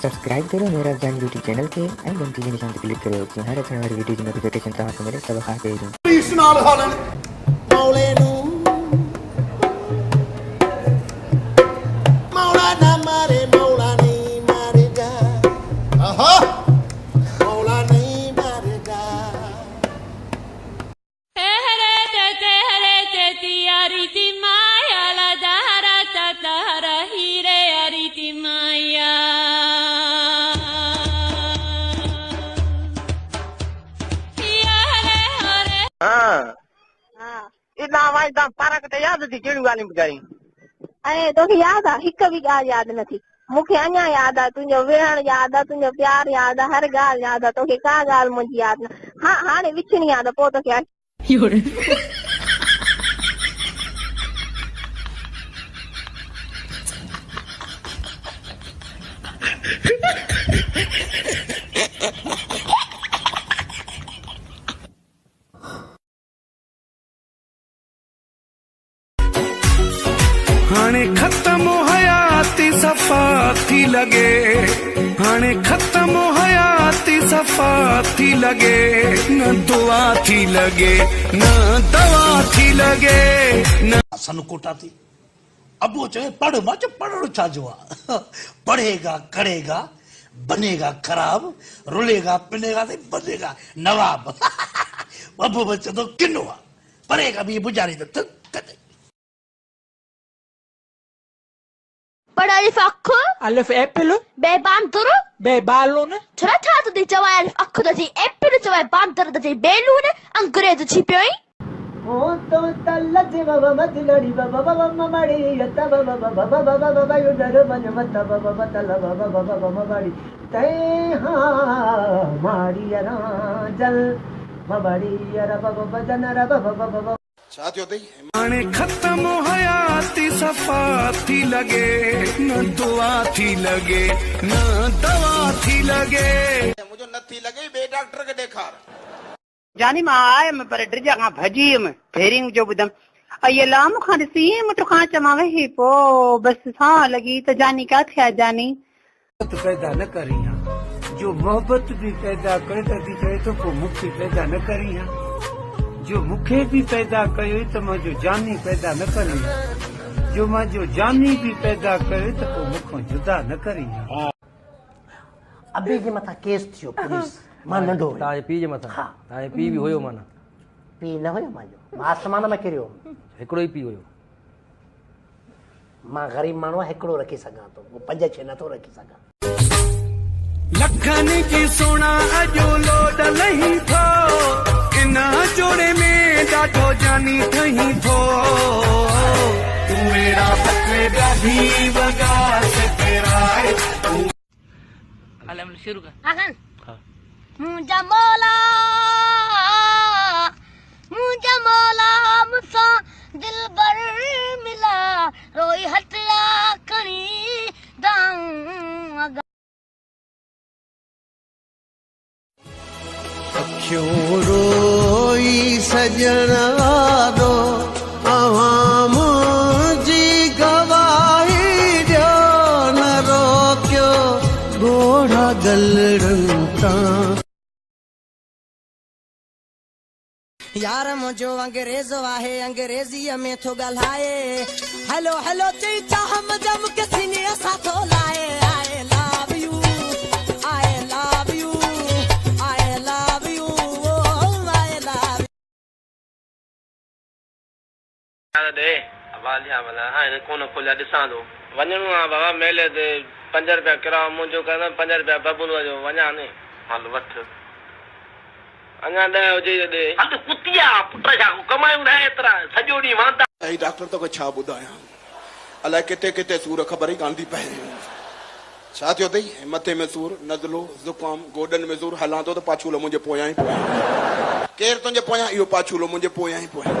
subscribe करो मेरा जान यूट्यूब चैनल के एंड घंटी के निशान पे क्लिक करो कि हर आने वाली वीडियो की नोटिफिकेशन आपको मिले सब खाते ही याद थी कहिड़ी ॻाल्हियूं ॿुधाई ऐं तोखे यादि आहे हिक बि ॻाल्हि यादि नथी मूंखे अञा यादि आहे तुंहिंजो विहण यादि आहे तुंहिंजो प्यार यादि आहे हर ॻाल्हि यादि आहे तोखे का ॻाल्हि मुंहिंजी यादि न हाणे विछणी आहे त पोइ तोखे हाणे खत्म हयाती सफा थी लगे हाणे खत्म हयाती सफा थी लगे न दुआ थी लगे न दवा थी लगे न सन कोटा थी अबो चवे पढ़ मां चयो पढ़णो छा जो आहे पढ़ेगा करेगा बनेगा खराब रुलेगा पिनेगा ते बनेगा नवाब अबो बच्चो तो किनो आहे पढ़ेगा भी बुझारी तो But alif akku अलिफ एप्पल be bantur बे बालून छा त दे चवा alif akku त जी एप्पल चवा bantur त जी बेलून अंग्रेज छी पियोई ओ तो तलज बाबा मदलड़ी बाबा बाबा ममड़ी यता बाबा बाबा बाबा बाबा युदर मन मत बाबा बतल बाबा बाबा ममड़ी तै हां माड़ी रा जल ममड़ी रा बाबा बजन रा बाबा बाबा हाणे खत्म हयाती सफा थी लगे न दुआ थी लगे न दवा थी लगे मुझे नथी लगे बे डॉक्टर के देखार जानी मां आए मैं पर ड्रिजा का भजी में फेरिंग जो बुदम ये लाम खान सी मट खा चमावे ही पो बस सा लगी तो जानी का थे जानी तो पैदा न करिया जो मोहब्बत भी पैदा करे तो को मुक्ति पैदा न करिया जो मुखे भी पैदा कयो तो मां जो जानी पैदा न करी जो मां जो जानी भी पैदा कयो तो को मुखो जुदा न करी अबे जे मथा केस थियो पुलिस मां नंढो ताए पी जे मथा ताए पी भी होयो माना पी न होयो मांजो मां आसमान में किरियो हिकड़ो ही पी होयो मां गरीब माण्हू हिकड़ो रखी सघां तो वो 5-6 न तो रखी सघां लखन की सोना अजो लोड नहीं थो इन जोड़े में डाटो जानी थही थो तू मेरा बकरा भी वगा से तेरा अलम शुरू कर हां मुझा मौला मुसा दिलबर मिला रोई हटला कणी दाऊं क्यों रोई सजन वारो आवाम जी गवाही जो न रोक्यो घोड़ा गलड़ंता यार मुझो अंग्रेज वाहे अंग्रेजी में थो गलाए हेलो हेलो चई चाह मजम के सीने साथो लाए I love U I love you they Walia वाला हां कोन खोलिया दिसां तो वणणो आ बाबा मेले ते 5 रुपया किरायो मुंजो कहंदा 5 रुपया बबुल जो वणा ने हल वठ अञा 10 हुजे दे हल कुतिया पुट छा कमायूं रहे एतरा सजो डी वांदा ऐ डॉक्टर तो छा बुधाया अलाए किथे किथे सूर खबर ही कांदी पए छा थियो तई मथे में सूर नज़लो जुकाम गोडन में सूर हलां तो पाछूलो मुंजे पोयां ही पोयां केर तुंजे पोयां इहो पाछूलो मुंजे पोयां ही पोयां